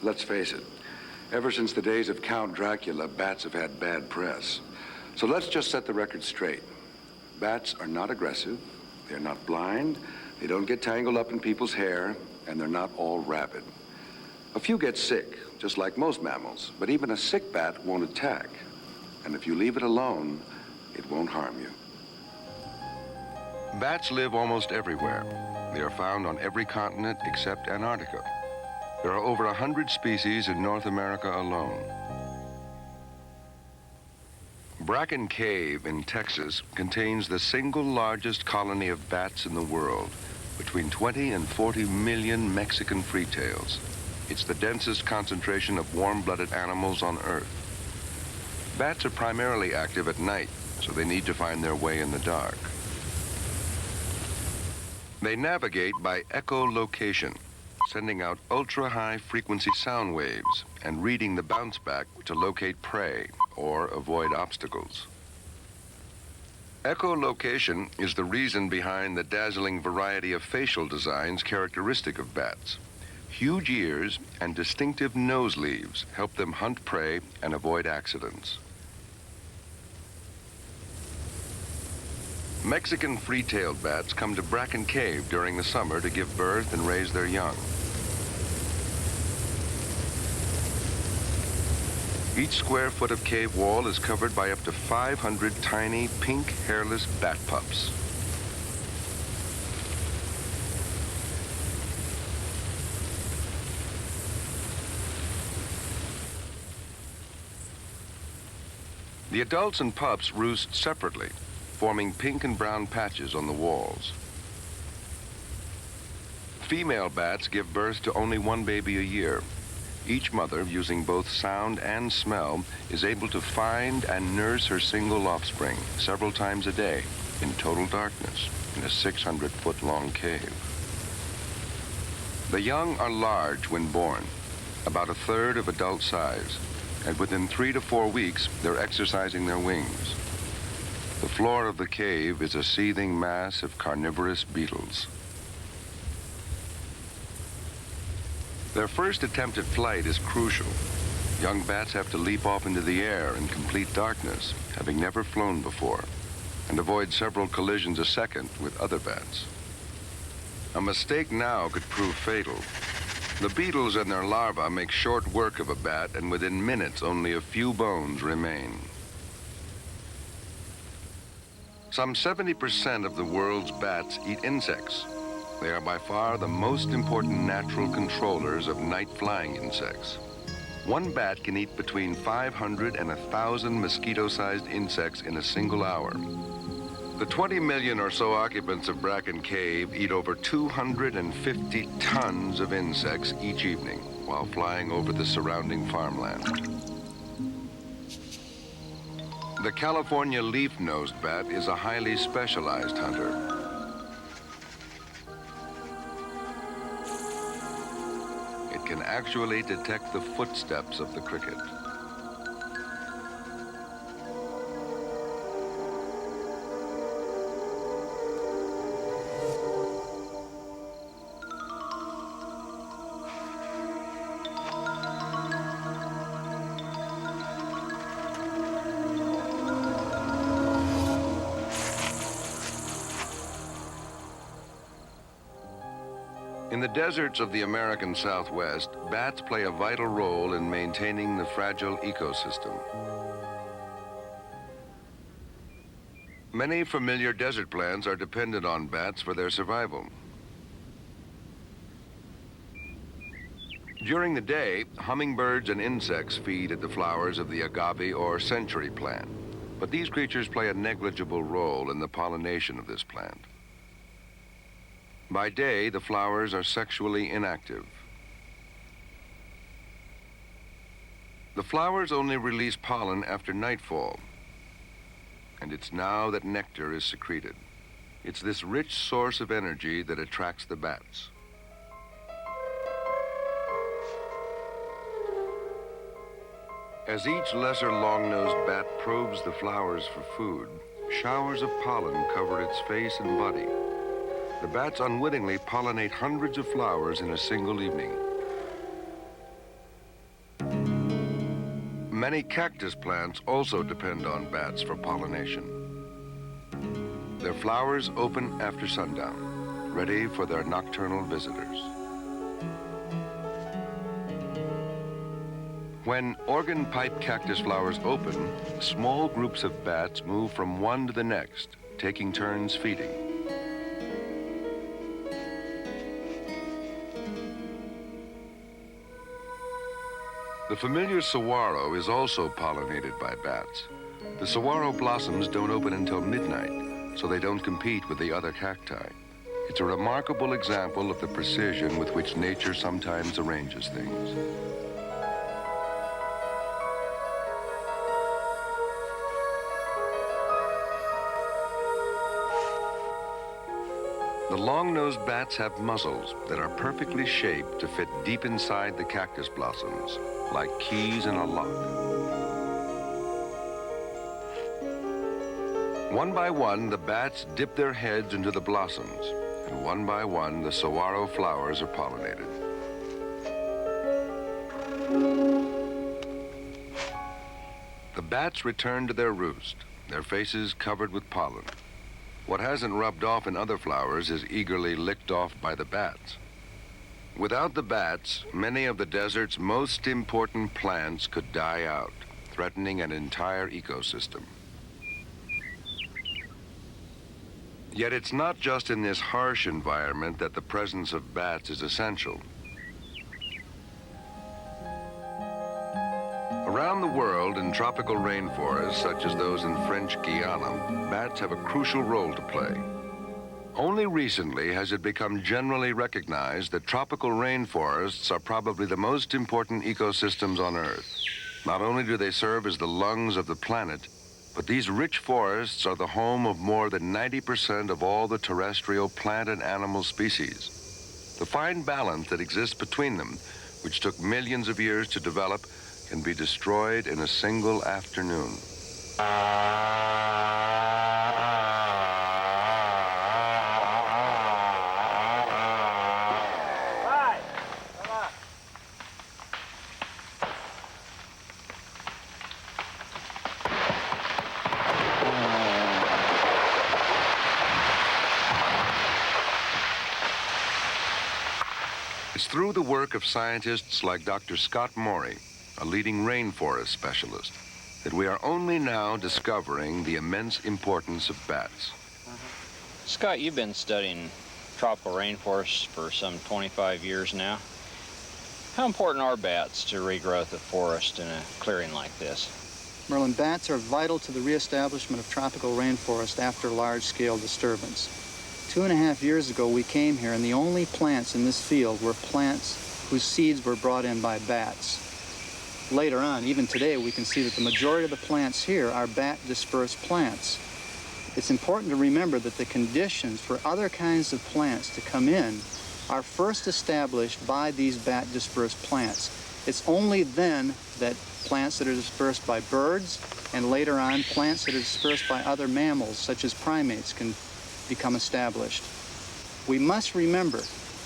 Let's face it, ever since the days of Count Dracula, bats have had bad press. So let's just set the record straight. Bats are not aggressive, they're not blind, they don't get tangled up in people's hair, and they're not all rabid. A few get sick, just like most mammals, but even a sick bat won't attack. And if you leave it alone, it won't harm you. Bats live almost everywhere. They are found on every continent except Antarctica. There are over 100 species in North America alone. Bracken Cave in Texas contains the single largest colony of bats in the world, between 20 and 40 million Mexican freetails. It's the densest concentration of warm-blooded animals on Earth. Bats are primarily active at night, so they need to find their way in the dark. They navigate by echolocation, sending out ultra-high frequency sound waves and reading the bounce back to locate prey or avoid obstacles. Echolocation is the reason behind the dazzling variety of facial designs characteristic of bats. Huge ears and distinctive nose leaves help them hunt prey and avoid accidents. Mexican free-tailed bats come to Bracken Cave during the summer to give birth and raise their young. Each square foot of cave wall is covered by up to 500 tiny, pink, hairless bat pups. The adults and pups roost separately, forming pink and brown patches on the walls. Female bats give birth to only one baby a year. Each mother, using both sound and smell, is able to find and nurse her single offspring several times a day in total darkness in a 600-foot-long cave. The young are large when born, about a third of adult size, and within 3 to 4 weeks, they're exercising their wings. The floor of the cave is a seething mass of carnivorous beetles. Their first attempt at flight is crucial. Young bats have to leap off into the air in complete darkness, having never flown before, and avoid several collisions a second with other bats. A mistake now could prove fatal. The beetles and their larvae make short work of a bat, and within minutes only a few bones remain. Some 70% of the world's bats eat insects. They are by far the most important natural controllers of night-flying insects. One bat can eat between 500 and 1,000 mosquito-sized insects in a single hour. The 20 million or so occupants of Bracken Cave eat over 250 tons of insects each evening while flying over the surrounding farmland. The California leaf-nosed bat is a highly specialized hunter. It can actually detect the footsteps of the cricket. In the deserts of the American Southwest, bats play a vital role in maintaining the fragile ecosystem. Many familiar desert plants are dependent on bats for their survival. During the day, hummingbirds and insects feed at the flowers of the agave or century plant, but these creatures play a negligible role in the pollination of this plant. By day, the flowers are sexually inactive. The flowers only release pollen after nightfall, and it's now that nectar is secreted. It's this rich source of energy that attracts the bats. As each lesser long-nosed bat probes the flowers for food, showers of pollen cover its face and body. The bats unwittingly pollinate hundreds of flowers in a single evening. many cactus plants also depend on bats for pollination. Their flowers open after sundown, ready for their nocturnal visitors. When organ pipe cactus flowers open, small groups of bats move from one to the next, taking turns feeding. The familiar saguaro is also pollinated by bats. The saguaro blossoms don't open until midnight, so they don't compete with the other cacti. It's a remarkable example of the precision with which nature sometimes arranges things. The long-nosed bats have muzzles that are perfectly shaped to fit deep inside the cactus blossoms, like keys in a lock. One by one, the bats dip their heads into the blossoms, and one by one, the saguaro flowers are pollinated. The bats return to their roost, their faces covered with pollen. What hasn't rubbed off in other flowers is eagerly licked off by the bats. Without the bats, many of the desert's most important plants could die out, threatening an entire ecosystem. Yet it's not just in this harsh environment that the presence of bats is essential. Around the world, in tropical rainforests, such as those in French Guiana, bats have a crucial role to play. Only recently has it become generally recognized that tropical rainforests are probably the most important ecosystems on Earth. Not only do they serve as the lungs of the planet, but these rich forests are the home of more than 90% of all the terrestrial plant and animal species. The fine balance that exists between them, which took millions of years to develop, can be destroyed in a single afternoon. It's through the work of scientists like Dr. Scott Morey, a leading rainforest specialist, that we are only now discovering the immense importance of bats. Scott, you've been studying tropical rainforests for some 25 years now. How important are bats to regrowth of forest in a clearing like this? Merlin, bats are vital to the reestablishment of tropical rainforest after large-scale disturbance. 2.5 years ago, we came here, and the only plants in this field were plants whose seeds were brought in by bats. Later on, even today, we can see that the majority of the plants here are bat-dispersed plants. It's important to remember that the conditions for other kinds of plants to come in are first established by these bat-dispersed plants. It's only then that plants that are dispersed by birds, and later on, plants that are dispersed by other mammals, such as primates, can become established. We must remember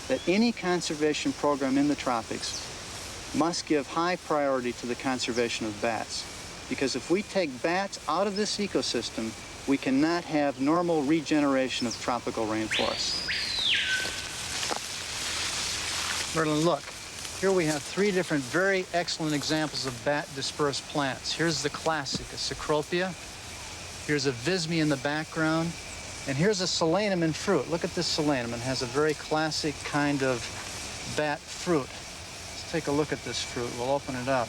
that any conservation program in the tropics must give high priority to the conservation of bats. Because if we take bats out of this ecosystem, we cannot have normal regeneration of tropical rainforests. Merlin, look. Here we have 3 different very excellent examples of bat-dispersed plants. Here's the classic, a Cecropia. Here's a Visme in the background. And here's a Solanum in fruit. Look at this Solanum. It has a very classic kind of bat fruit. Take a look at this fruit. We'll open it up.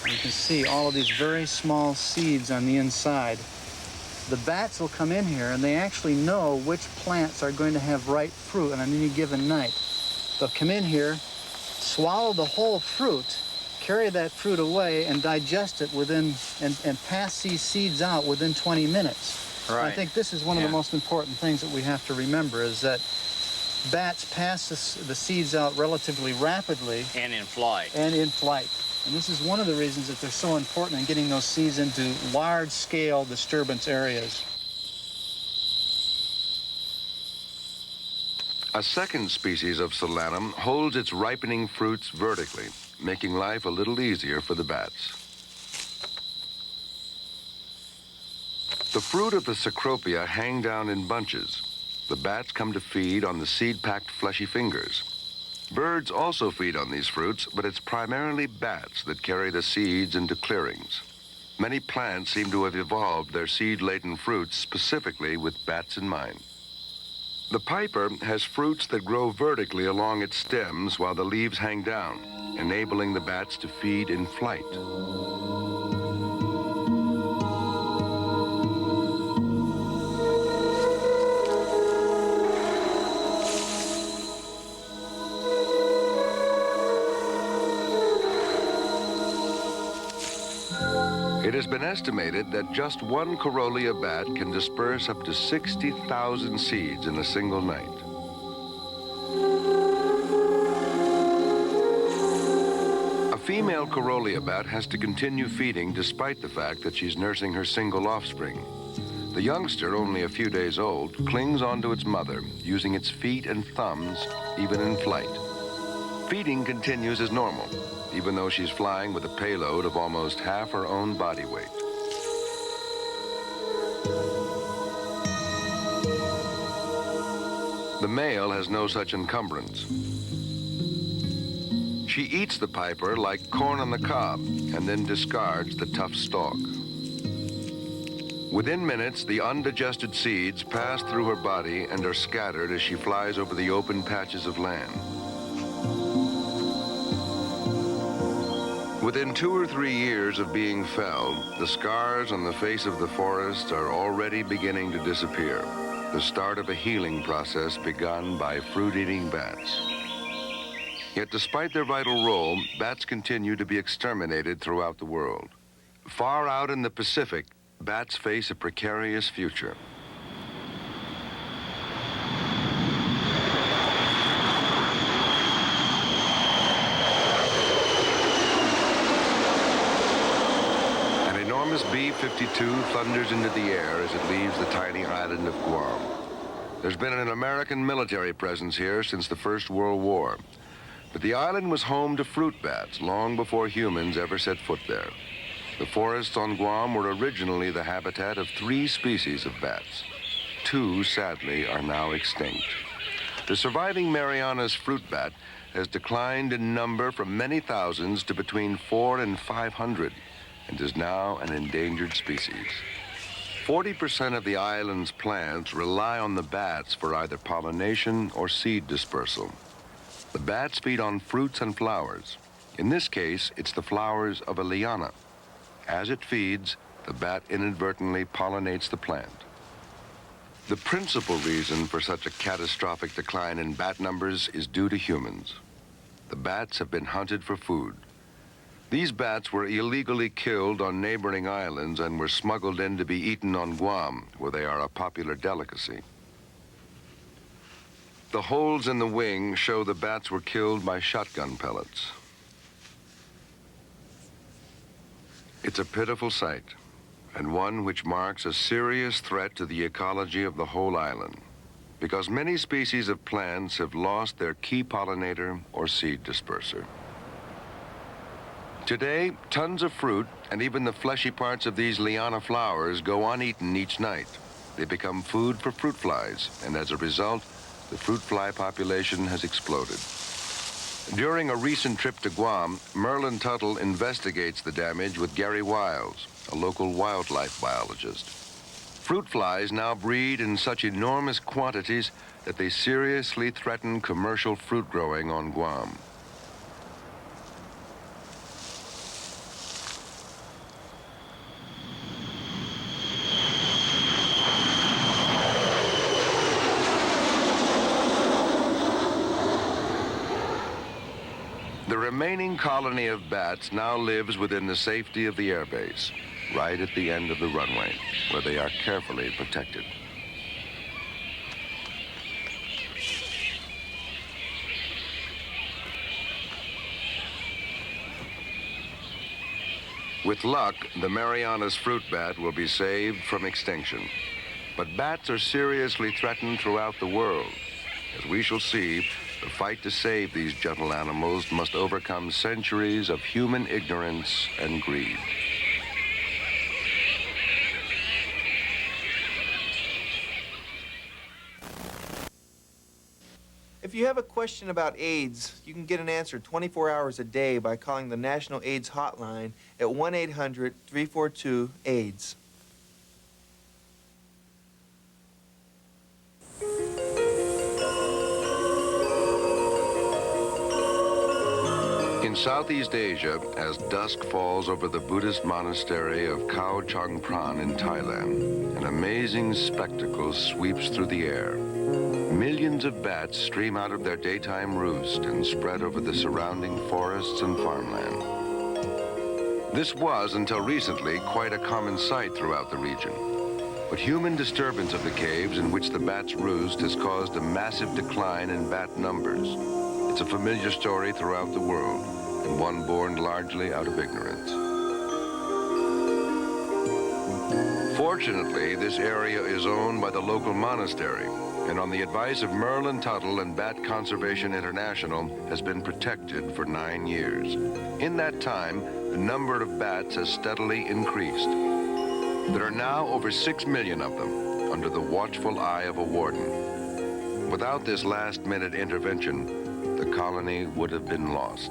And you can see all of these very small seeds on the inside. The bats will come in here, and they actually know which plants are going to have ripe fruit on any given night. They'll come in here, swallow the whole fruit, carry that fruit away, and digest it within, and pass these seeds out within 20 minutes. Right. I think this is one of the most important things that we have to remember, is that bats pass the seeds out relatively rapidly. And in flight. And in flight. And this is one of the reasons that they're so important in getting those seeds into large-scale disturbance areas. A second species of Solanum holds its ripening fruits vertically, making life a little easier for the bats. The fruit of the cecropia hang down in bunches. The bats come to feed on the seed-packed fleshy fingers. Birds also feed on these fruits, but it's primarily bats that carry the seeds into clearings. Many plants seem to have evolved their seed-laden fruits specifically with bats in mind. The piper has fruits that grow vertically along its stems while the leaves hang down, enabling the bats to feed in flight. It has been estimated that just one Corollia bat can disperse up to 60,000 seeds in a single night. A female Corollia bat has to continue feeding despite the fact that she's nursing her single offspring. The youngster, only a few days old, clings onto its mother, using its feet and thumbs even in flight. Feeding continues as normal, even though she's flying with a payload of almost half her own body weight. The male has no such encumbrance. She eats the piper like corn on the cob and then discards the tough stalk. Within minutes, the undigested seeds pass through her body and are scattered as she flies over the open patches of land. Within 2 or 3 years of being felled, the scars on the face of the forest are already beginning to disappear, the start of a healing process begun by fruit-eating bats. Yet despite their vital role, bats continue to be exterminated throughout the world. Far out in the Pacific, bats face a precarious future. B-52 thunders into the air as it leaves the tiny island of Guam. There's been an American military presence here since the First World War, but the island was home to fruit bats long before humans ever set foot there. The forests on Guam were originally the habitat of 3 species of bats. 2, sadly, are now extinct. The surviving Mariana's fruit bat has declined in number from many thousands to between 400 and 500. And is now an endangered species. 40% of the island's plants rely on the bats for either pollination or seed dispersal. The bats feed on fruits and flowers. In this case, it's the flowers of a liana. As it feeds, the bat inadvertently pollinates the plant. The principal reason for such a catastrophic decline in bat numbers is due to humans. The bats have been hunted for food. These bats were illegally killed on neighboring islands and were smuggled in to be eaten on Guam, where they are a popular delicacy. The holes in the wing show the bats were killed by shotgun pellets. It's a pitiful sight, and one which marks a serious threat to the ecology of the whole island, because many species of plants have lost their key pollinator or seed disperser. Today, tons of fruit and even the fleshy parts of these liana flowers go uneaten each night. They become food for fruit flies, and as a result, the fruit fly population has exploded. During a recent trip to Guam, Merlin Tuttle investigates the damage with Gary Wiles, a local wildlife biologist. Fruit flies now breed in such enormous quantities that they seriously threaten commercial fruit growing on Guam. The remaining colony of bats now lives within the safety of the airbase, right at the end of the runway, where they are carefully protected. With luck, the Mariana's fruit bat will be saved from extinction. But bats are seriously threatened throughout the world. As we shall see, The fight to save these gentle animals must overcome centuries of human ignorance and greed. If you have a question about AIDS, you can get an answer 24 hours a day by calling the National AIDS Hotline at 1-800-342-AIDS. In Southeast Asia, as dusk falls over the Buddhist monastery of Khao Chang Pran in Thailand, an amazing spectacle sweeps through the air. Millions of bats stream out of their daytime roost and spread over the surrounding forests and farmland. This was, until recently, quite a common sight throughout the region. But human disturbance of the caves in which the bats roost has caused a massive decline in bat numbers. It's a familiar story throughout the world, and one born largely out of ignorance. Fortunately, this area is owned by the local monastery, and on the advice of Merlin Tuttle and Bat Conservation International, has been protected for 9 years. In that time, the number of bats has steadily increased. There are now over 6 million of them, under the watchful eye of a warden. Without this last-minute intervention, the colony would have been lost.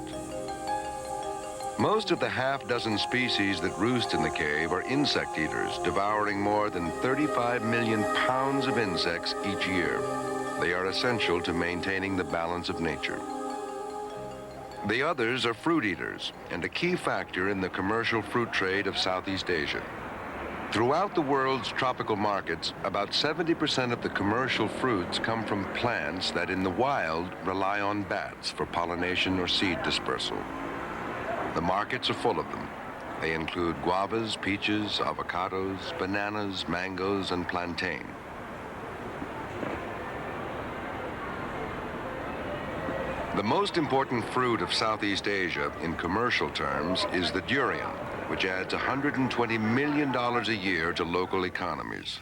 Most of the half-dozen species that roost in the cave are insect eaters, devouring more than 35 million pounds of insects each year. They are essential to maintaining the balance of nature. The others are fruit eaters, and a key factor in the commercial fruit trade of Southeast Asia. Throughout the world's tropical markets, about 70% of the commercial fruits come from plants that in the wild rely on bats for pollination or seed dispersal. The markets are full of them. They include guavas, peaches, avocados, bananas, mangoes, and plantain. The most important fruit of Southeast Asia in commercial terms is the durian, which adds $120 million a year to local economies.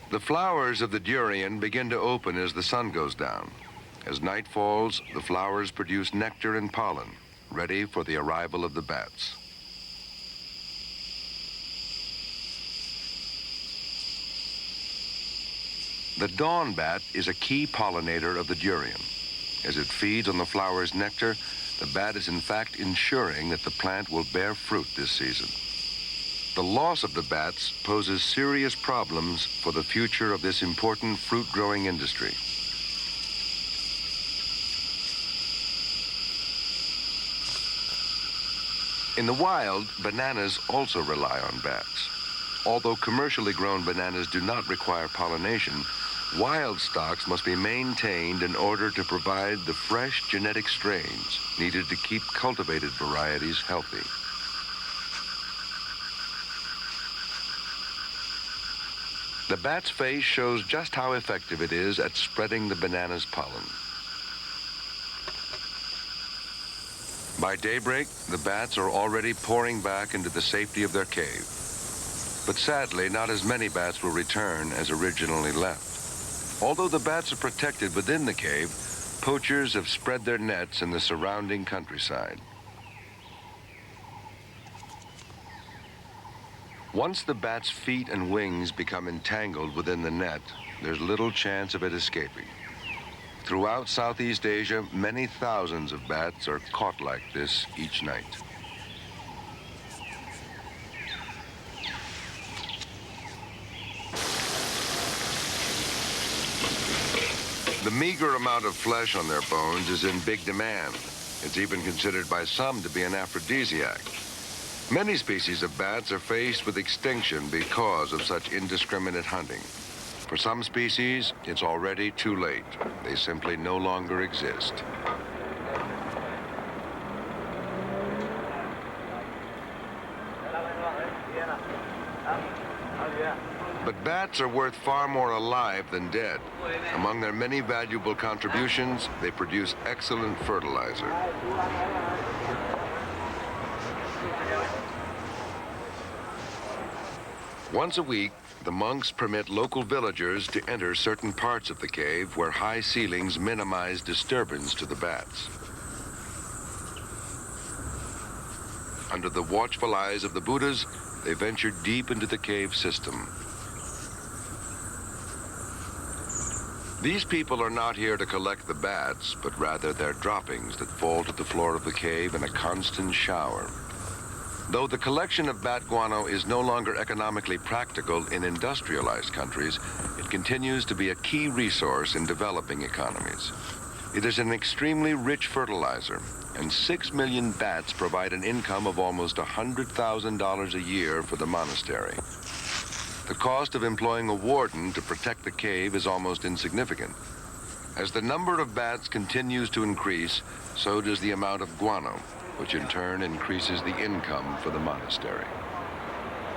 The flowers of the durian begin to open as the sun goes down. As night falls, the flowers produce nectar and pollen, ready for the arrival of the bats. The dawn bat is a key pollinator of the durian. As it feeds on the flower's nectar, the bat is in fact ensuring that the plant will bear fruit this season. The loss of the bats poses serious problems for the future of this important fruit-growing industry. In the wild, bananas also rely on bats. Although commercially grown bananas do not require pollination, wild stocks must be maintained in order to provide the fresh genetic strains needed to keep cultivated varieties healthy. The bat's face shows just how effective it is at spreading the banana's pollen. By daybreak, the bats are already pouring back into the safety of their cave. But sadly, not as many bats will return as originally left. Although the bats are protected within the cave, poachers have spread their nets in the surrounding countryside. Once the bat's feet and wings become entangled within the net, there's little chance of it escaping. Throughout Southeast Asia, many thousands of bats are caught like this each night. The meager amount of flesh on their bones is in big demand. It's even considered by some to be an aphrodisiac. Many species of bats are faced with extinction because of such indiscriminate hunting. For some species, it's already too late. They simply no longer exist. But bats are worth far more alive than dead. Among their many valuable contributions, they produce excellent fertilizer. Once a week, the monks permit local villagers to enter certain parts of the cave where high ceilings minimize disturbance to the bats. Under the watchful eyes of the Buddhas, they venture deep into the cave system. These people are not here to collect the bats, but rather their droppings that fall to the floor of the cave in a constant shower. Though the collection of bat guano is no longer economically practical in industrialized countries, it continues to be a key resource in developing economies. It is an extremely rich fertilizer, and 6 million bats provide an income of almost $100,000 a year for the monastery. The cost of employing a warden to protect the cave is almost insignificant. As the number of bats continues to increase, so does the amount of guano, which in turn increases the income for the monastery.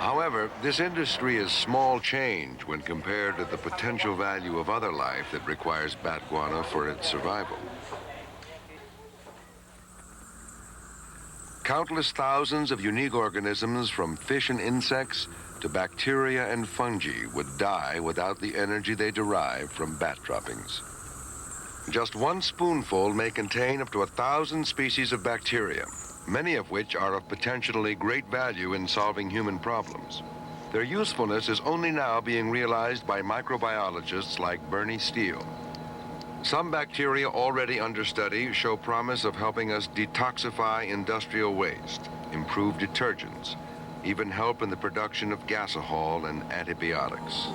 However, this industry is small change when compared to the potential value of other life that requires bat guano for its survival. Countless thousands of unique organisms, from fish and insects to bacteria and fungi, would die without the energy they derive from bat droppings. Just one spoonful may contain up to 1,000 species of bacteria, many of which are of potentially great value in solving human problems. Their usefulness is only now being realized by microbiologists like Bernie Steele. Some bacteria already under study show promise of helping us detoxify industrial waste, improve detergents, even help in the production of gasohol and antibiotics.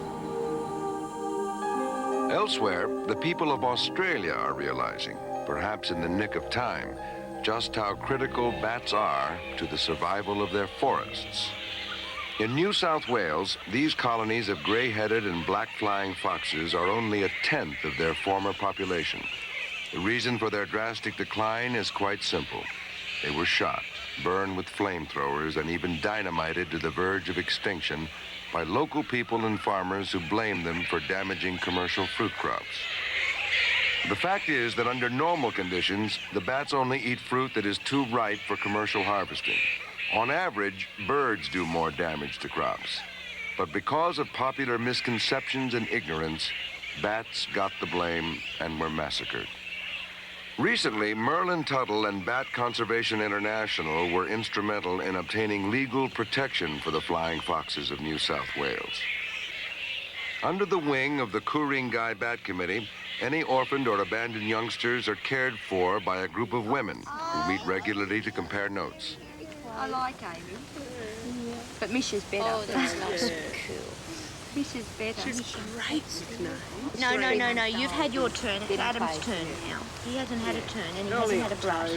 Elsewhere, the people of Australia are realizing, perhaps in the nick of time, just how critical bats are to the survival of their forests. In New South Wales, these colonies of gray-headed and black flying foxes are only 1/10 of their former population. The reason for their drastic decline is quite simple. They were shot, burned with flamethrowers, and even dynamited to the verge of extinction by local people and farmers who blame them for damaging commercial fruit crops. The fact is that under normal conditions, the bats only eat fruit that is too ripe for commercial harvesting. On average, birds do more damage to crops. But because of popular misconceptions and ignorance, bats got the blame and were massacred. Recently, Merlin Tuttle and Bat Conservation International were instrumental in obtaining legal protection for the flying foxes of New South Wales. Under the wing of the Ku-ring-gai Bat Committee, any orphaned or abandoned youngsters are cared for by a group of women who meet regularly to compare notes. I like Amy. But Misha's better. Oh, that's not so cool. Misha's better. She's great. No. You've had your turn. It's Adam's turn now. He hasn't had a turn and he hasn't had a brush.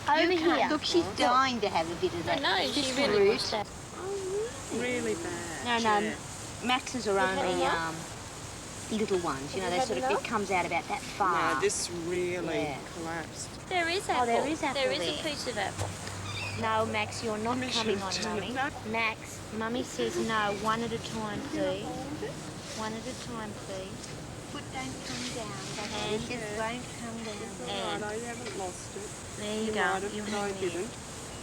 Over here. Look, she's dying to have a bit of that. No, she She's really rude. wants that. Really bad. No. Max's are only little ones. You know, they sort of, it comes out about that far. No, this really Yeah. collapsed. There is apple. Oh, there is apple There is there. a piece of apple. No, Max, you're not coming on, Misha's Mummy. turn. Max, Mummy says no, one at a time, please. One at a time, please. Foot don't come down. And just won't come down. Right, I haven't lost it. There you You go. might have, You but I hang there. didn't.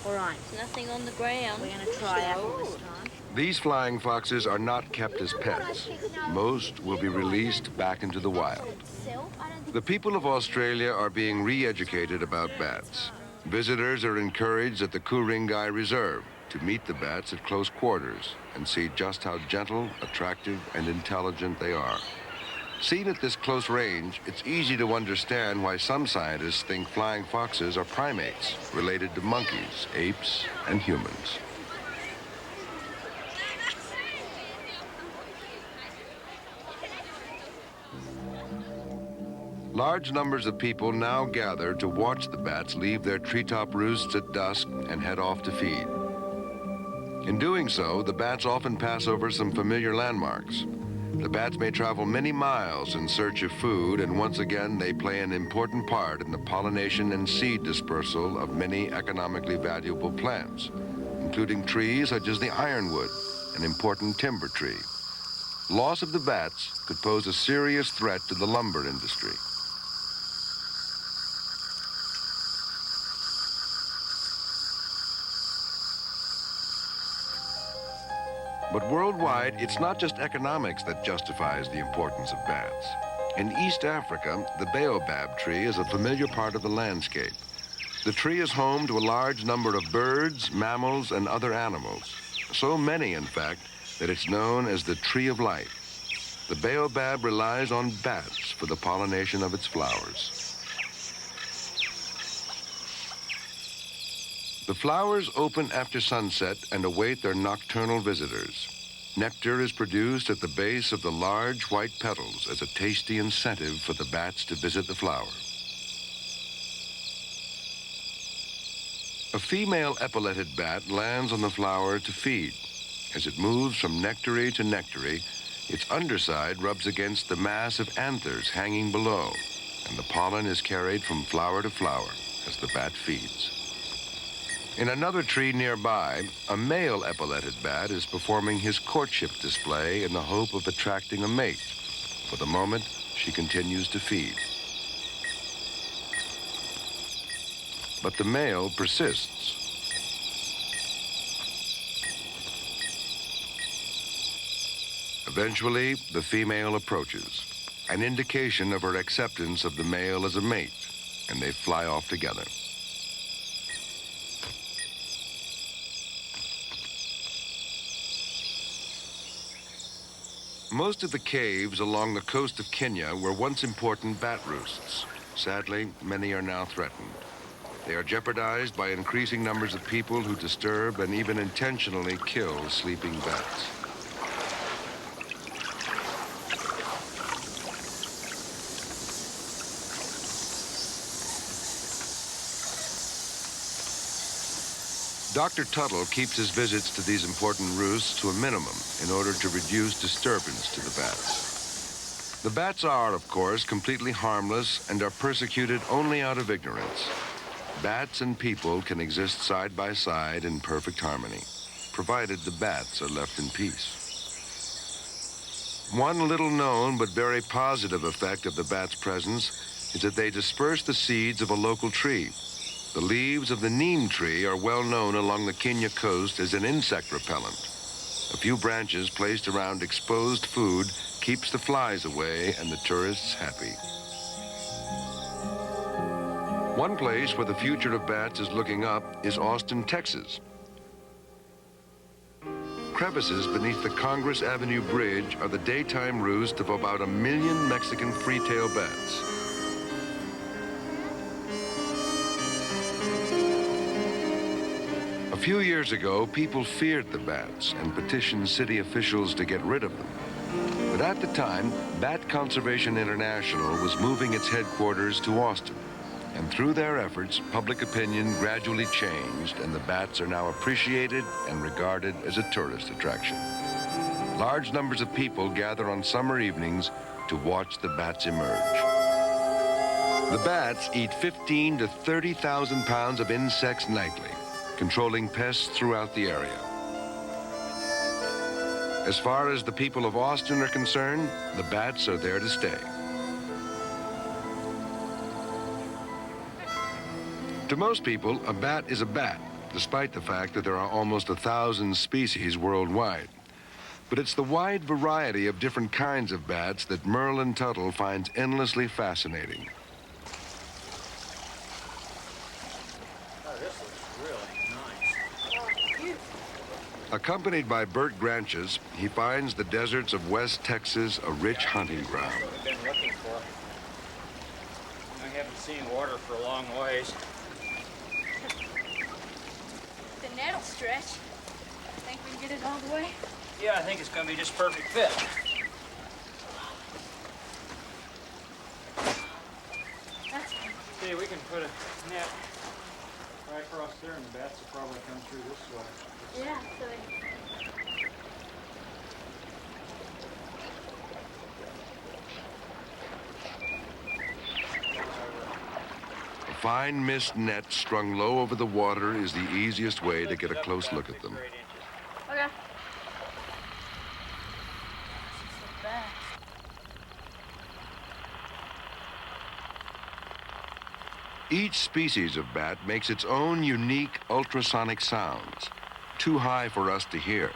All right, There's nothing on the ground. we're going to try apple this time. These flying foxes are not kept as pets. Most will be released back into the wild. The people of Australia are being re-educated about bats. Visitors are encouraged at the Ku-ring-gai Reserve to meet the bats at close quarters and see just how gentle, attractive, and intelligent they are. Seen at this close range, it's easy to understand why some scientists think flying foxes are primates related to monkeys, apes, and humans. Large numbers of people now gather to watch the bats leave their treetop roosts at dusk and head off to feed. In doing so, the bats often pass over some familiar landmarks. The bats may travel many miles in search of food, and once again they play an important part in the pollination and seed dispersal of many economically valuable plants, including trees such as the ironwood, an important timber tree. Loss of the bats could pose a serious threat to the lumber industry. But worldwide, it's not just economics that justifies the importance of bats. In East Africa, the baobab tree is a familiar part of the landscape. The tree is home to a large number of birds, mammals, and other animals. So many, in fact, that it's known as the tree of life. The baobab relies on bats for the pollination of its flowers. The flowers open after sunset and await their nocturnal visitors. Nectar is produced at the base of the large white petals as a tasty incentive for the bats to visit the flower. A female epauletted bat lands on the flower to feed. As it moves from nectary to nectary, its underside rubs against the mass of anthers hanging below, and the pollen is carried from flower to flower as the bat feeds. In another tree nearby, a male epauletted bat is performing his courtship display in the hope of attracting a mate. For the moment, she continues to feed. But the male persists. Eventually, the female approaches, an indication of her acceptance of the male as a mate, and they fly off together. Most of the caves along the coast of Kenya were once important bat roosts. Sadly, many are now threatened. They are jeopardized by increasing numbers of people who disturb and even intentionally kill sleeping bats. Dr. Tuttle keeps his visits to these important roosts to a minimum in order to reduce disturbance to the bats. The bats are, of course, completely harmless and are persecuted only out of ignorance. Bats and people can exist side by side in perfect harmony, provided the bats are left in peace. One little known but very positive effect of the bats' presence is that they disperse the seeds of a local tree. The leaves of the neem tree are well known along the Kenya coast as an insect repellent. A few branches placed around exposed food keeps the flies away and the tourists happy. One place where the future of bats is looking up is Austin, Texas. Crevices beneath the Congress Avenue Bridge are the daytime roost of about 1 million Mexican free-tailed bats. A few years ago, people feared the bats and petitioned city officials to get rid of them. But at the time, Bat Conservation International was moving its headquarters to Austin. And through their efforts, public opinion gradually changed, and the bats are now appreciated and regarded as a tourist attraction. Large numbers of people gather on summer evenings to watch the bats emerge. The bats eat 15 to 30,000 pounds of insects nightly, controlling pests throughout the area. As far as the people of Austin are concerned, the bats are there to stay. To most people, a bat is a bat, despite the fact that there are almost 1,000 species worldwide. But it's the wide variety of different kinds of bats that Merlin Tuttle finds endlessly fascinating. Accompanied by Bert Granches, he finds the deserts of West Texas a rich hunting ground. I've been looking for. I haven't seen water for a long ways. The net'll stretch. Think we can get it all the way? Yeah, I think it's going to be just perfect fit. That's fine. See, we can put a net right across there, and the bats will probably come through this way. Yeah, so A fine mist net strung low over the water is the easiest way to get a close look at them. okay. Each species of bat makes its own unique ultrasonic sounds, too high for us to hear.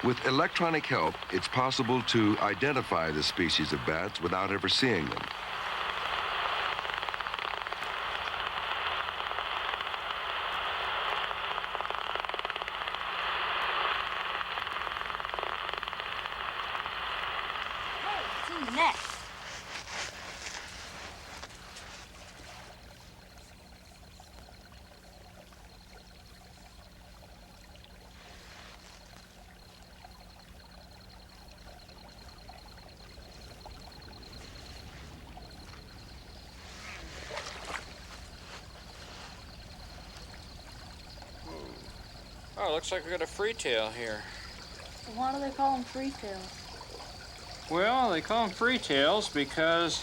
With electronic help, it's possible to identify the species of bats without ever seeing them. It's in the net. Oh, looks like we got a freetail here. Why do they call them freetails? Well, they call them freetails because,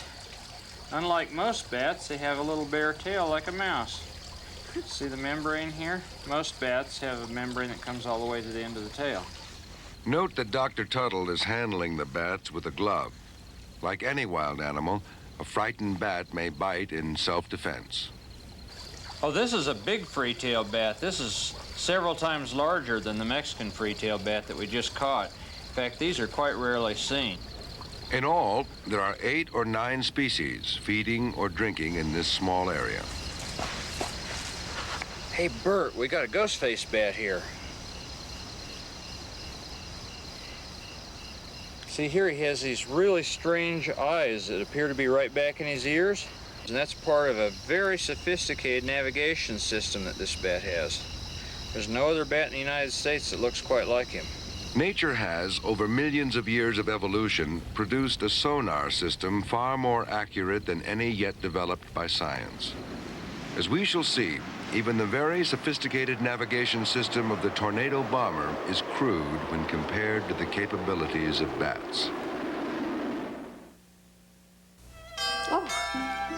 unlike most bats, they have a little bare tail like a mouse. See the membrane here? Most bats have a membrane that comes all the way to the end of the tail. Note that Dr. Tuttle is handling the bats with a glove. Like any wild animal, a frightened bat may bite in self-defense. Oh, this is a big freetail bat. This is several times larger than the Mexican freetail bat that we just caught. In fact, these are quite rarely seen. In all, there are 8 or 9 species feeding or drinking in this small area. Hey, Bert, we got a ghost-faced bat here. See, here he has these really strange eyes that appear to be right back in his ears. And that's part of a very sophisticated navigation system that this bat has. There's no other bat in the United States that looks quite like him. Nature has, over millions of years of evolution, produced a sonar system far more accurate than any yet developed by science. As we shall see, even the very sophisticated navigation system of the tornado bomber is crude when compared to the capabilities of bats. Oh,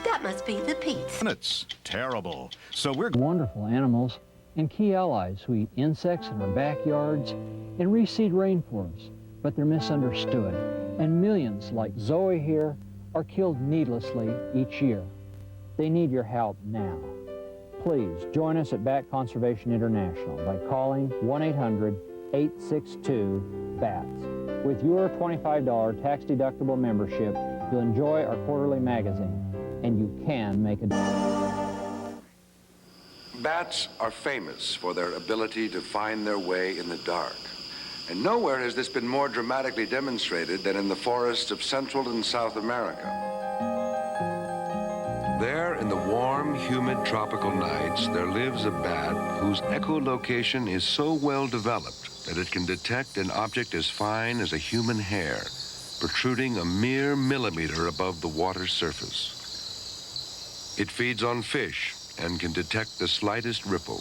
that must be the pizza. It's terrible. So we're Wonderful animals and key allies who eat insects in our backyards and reseed rainforests, but they're misunderstood. And millions like Zoe here are killed needlessly each year. They need your help now. Please join us at Bat Conservation International by calling 1-800-862-BATS. With your $25 tax-deductible membership, you'll enjoy our quarterly magazine, and you can make a difference. Bats are famous for their ability to find their way in the dark. And nowhere has this been more dramatically demonstrated than in the forests of Central and South America. There, in the warm, humid tropical nights, there lives a bat whose echolocation is so well developed that it can detect an object as fine as a human hair, protruding a mere millimeter above the water's surface. It feeds on fish and can detect the slightest ripple.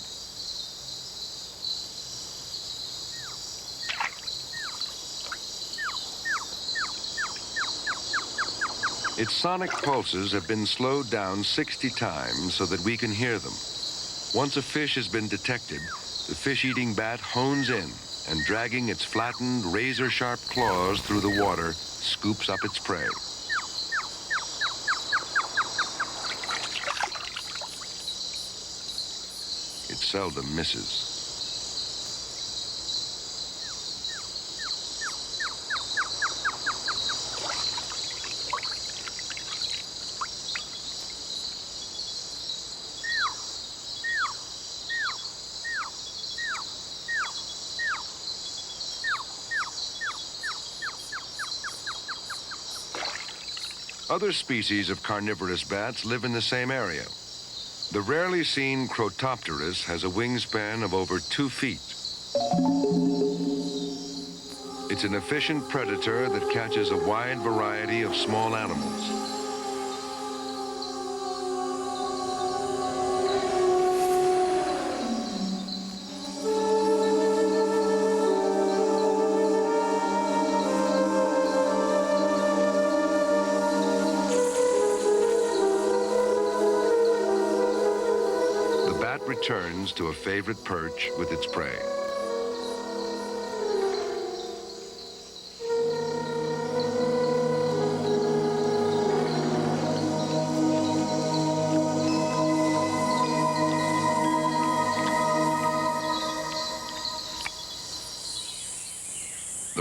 Its sonic pulses have been slowed down 60 times so that we can hear them. Once a fish has been detected, the fish-eating bat hones in and, dragging its flattened, razor-sharp claws through the water, scoops up its prey. It seldom misses. Other species of carnivorous bats live in the same area. The rarely seen Crotopterus has a wingspan of over 2 feet. It's an efficient predator that catches a wide variety of small animals. Returns to a favorite perch with its prey.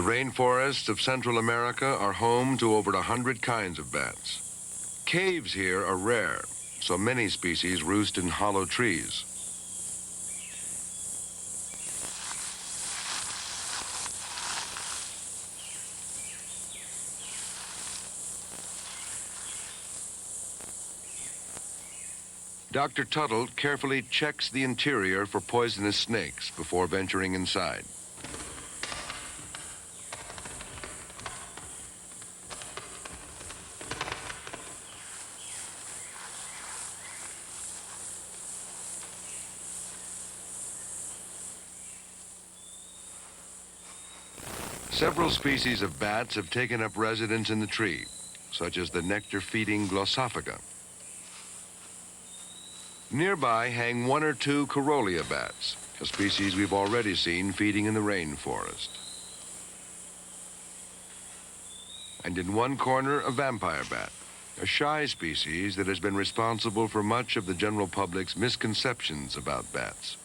rainforests of Central America are home to over 100 kinds of bats. Caves here are rare, so many species roost in hollow trees. Dr. Tuttle carefully checks the interior for poisonous snakes before venturing inside. Several species of bats have taken up residence in the tree, such as the nectar-feeding Glossophaga. Nearby hang 1 or 2 Corolia bats, a species we've already seen feeding in the rainforest. And in one corner, a vampire bat, a shy species that has been responsible for much of the general public's misconceptions about bats.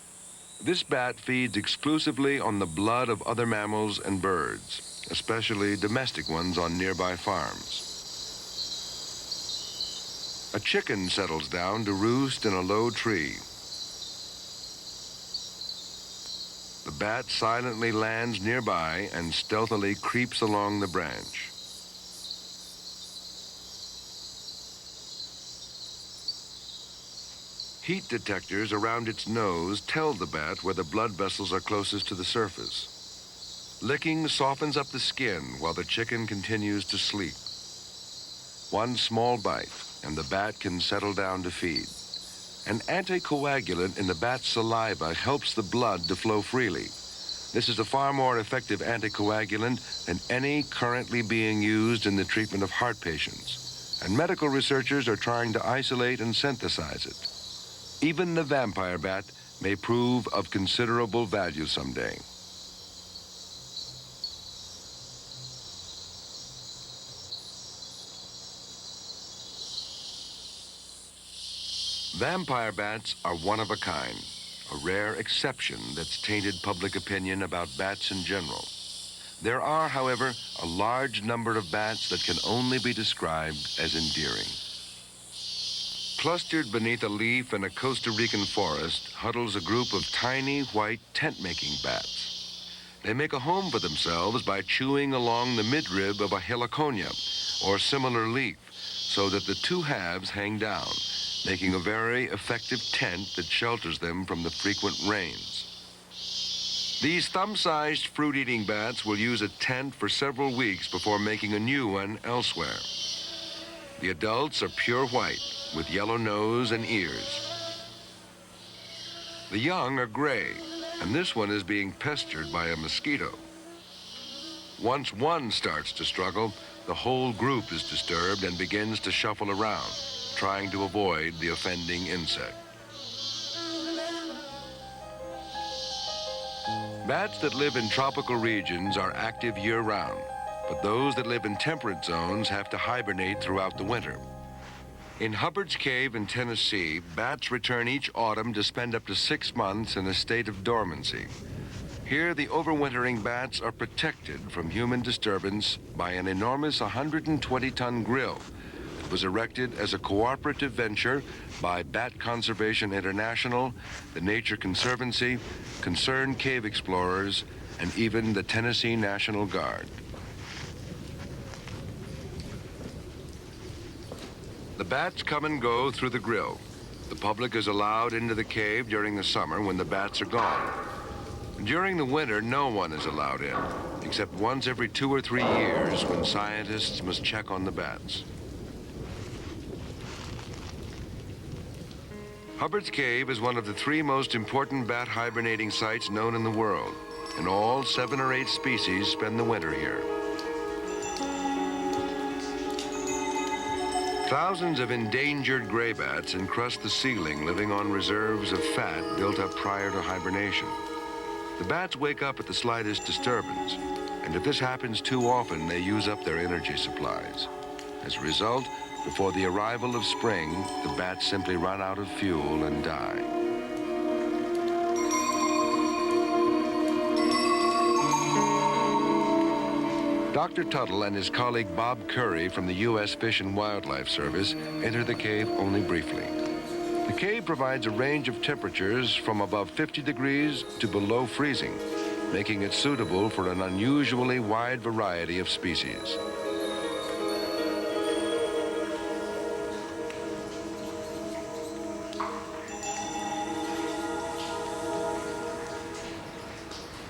This bat feeds exclusively on the blood of other mammals and birds, especially domestic ones on nearby farms. A chicken settles down to roost in a low tree. The bat silently lands nearby and stealthily creeps along the branch. Heat detectors around its nose tell the bat where the blood vessels are closest to the surface. Licking softens up the skin while the chicken continues to sleep. One small bite, and the bat can settle down to feed. An anticoagulant in the bat's saliva helps the blood to flow freely. This is a far more effective anticoagulant than any currently being used in the treatment of heart patients, and medical researchers are trying to isolate and synthesize it. Even the vampire bat may prove of considerable value someday. Vampire bats are one of a kind, a rare exception that's tainted public opinion about bats in general. There are, however, a large number of bats that can only be described as endearing. Clustered beneath a leaf in a Costa Rican forest huddles a group of tiny white tent-making bats. They make a home for themselves by chewing along the midrib of a heliconia, or similar leaf, so that the two halves hang down, making a very effective tent that shelters them from the frequent rains. These thumb-sized fruit-eating bats will use a tent for several weeks before making a new one elsewhere. The adults are pure white, with yellow nose and ears. The young are gray, and this one is being pestered by a mosquito. Once one starts to struggle, the whole group is disturbed and begins to shuffle around, trying to avoid the offending insect. Bats that live in tropical regions are active year-round, but those that live in temperate zones have to hibernate throughout the winter. In Hubbard's Cave in Tennessee, bats return each autumn to spend up to 6 months in a state of dormancy. Here, the overwintering bats are protected from human disturbance by an enormous 120-ton grill that was erected as a cooperative venture by Bat Conservation International, the Nature Conservancy, concerned cave explorers, and even the Tennessee National Guard. The bats come and go through the grill. The public is allowed into the cave during the summer when the bats are gone. During the winter, no one is allowed in, except once every 2 or 3 years when scientists must check on the bats. Hubbard's Cave is one of the 3 most important bat hibernating sites known in the world. In all, 7 or 8 species spend the winter here. Thousands of endangered gray bats encrust the ceiling, living on reserves of fat built up prior to hibernation. The bats wake up at the slightest disturbance, and if this happens too often, they use up their energy supplies. As a result, before the arrival of spring, the bats simply run out of fuel and die. Dr. Tuttle and his colleague Bob Curry from the U.S. Fish and Wildlife Service enter the cave only briefly. The cave provides a range of temperatures from above 50 degrees to below freezing, making it suitable for an unusually wide variety of species.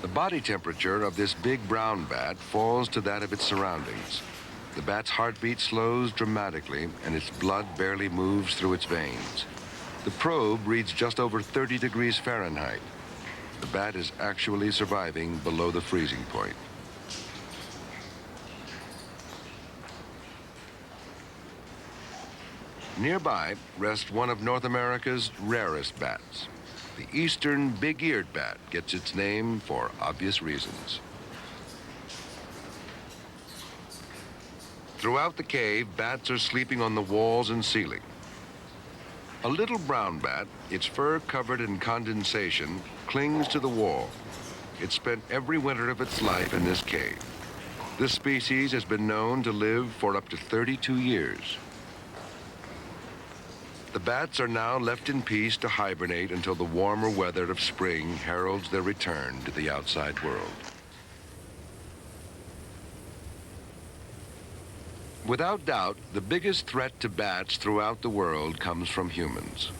The body temperature of this big brown bat falls to that of its surroundings. The bat's heartbeat slows dramatically, and its blood barely moves through its veins. The probe reads just over 30 degrees Fahrenheit. The bat is actually surviving below the freezing point. Nearby rests one of North America's rarest bats. The eastern big-eared bat gets its name for obvious reasons. Throughout the cave, bats are sleeping on the walls and ceiling. A little brown bat, its fur covered in condensation, clings to the wall. It spent every winter of its life in this cave. This species has been known to live for up to 32 years. The bats are now left in peace to hibernate until the warmer weather of spring heralds their return to the outside world. Without doubt, the biggest threat to bats throughout the world comes from humans.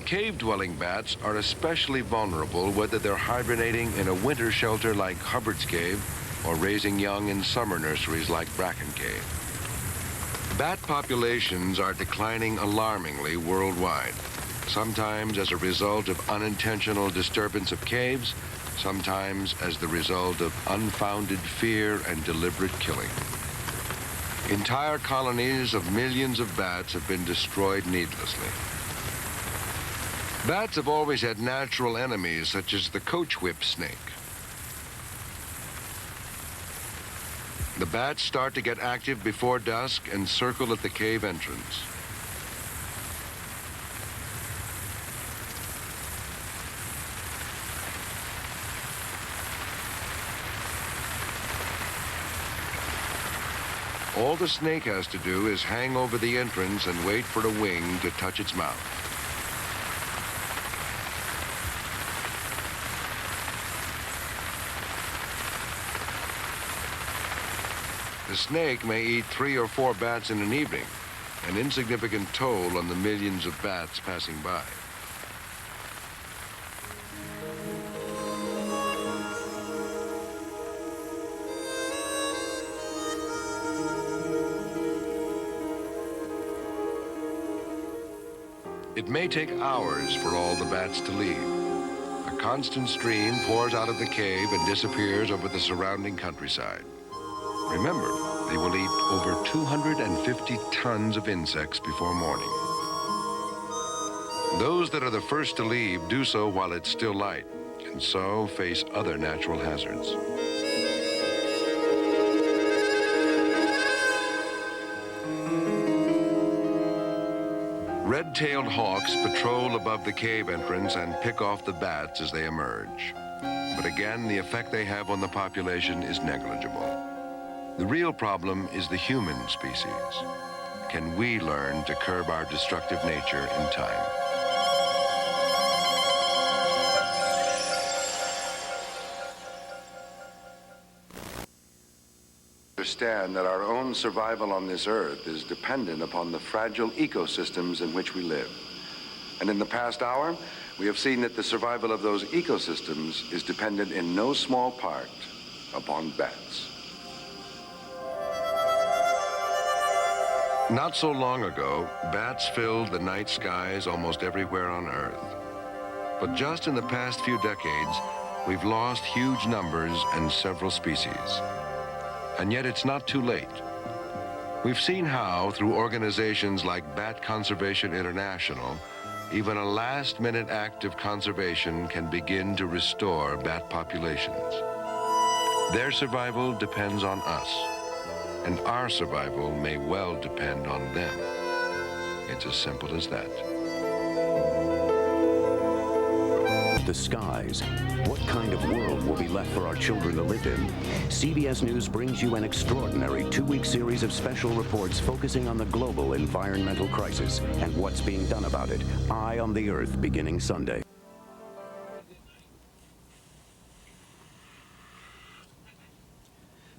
Cave-dwelling bats are especially vulnerable whether they're hibernating in a winter shelter like Hubbard's Cave or raising young in summer nurseries like Bracken Cave. Bat populations are declining alarmingly worldwide, sometimes as a result of unintentional disturbance of caves, sometimes as the result of unfounded fear and deliberate killing. Entire colonies of millions of bats have been destroyed needlessly. Bats have always had natural enemies, such as the coach-whip snake. The bats start to get active before dusk and circle at the cave entrance. All the snake has to do is hang over the entrance and wait for a wing to touch its mouth. The snake may eat 3 or 4 bats in an evening, an insignificant toll on the millions of bats passing by. It may take hours for all the bats to leave. A constant stream pours out of the cave and disappears over the surrounding countryside. Remember, they will eat over 250 tons of insects before morning. Those that are the first to leave do so while it's still light, and so face other natural hazards. Red-tailed hawks patrol above the cave entrance and pick off the bats as they emerge. But again, the effect they have on the population is negligible. The real problem is the human species. Can we learn to curb our destructive nature in time? Understand that our own survival on this earth is dependent upon the fragile ecosystems in which we live. And in the past hour, we have seen that the survival of those ecosystems is dependent in no small part upon bats. Not so long ago, bats filled the night skies almost everywhere on Earth. But just in the past few decades, we've lost huge numbers and several species. And yet it's not too late. We've seen how, through organizations like Bat Conservation International, even a last-minute act of conservation can begin to restore bat populations. Their survival depends on us, and our survival may well depend on them. It's as simple as that. the skies? What kind of world will be left for our children to live in? CBS News brings you an extraordinary 2-week series of special reports focusing on the global environmental crisis and what's being done about it. Eye on the Earth, beginning Sunday.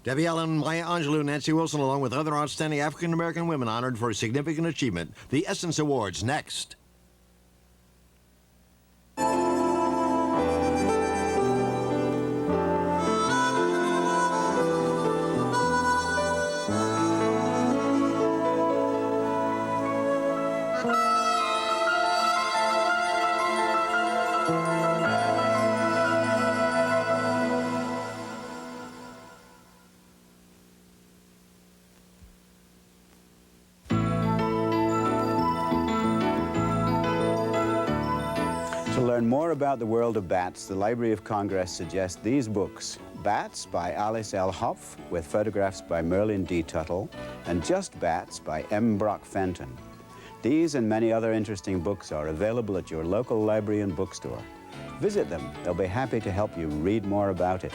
Debbie Allen, Maya Angelou, Nancy Wilson, along with other outstanding African-American women honored for significant achievement. The Essence Awards, next. To learn more about the world of bats, the Library of Congress suggests these books: Bats by Alice L. Hopf, with photographs by Merlin D. Tuttle, and Just Bats by M. Brock Fenton. These and many other interesting books are available at your local library and bookstore. Visit them. They'll be happy to help you read more about it.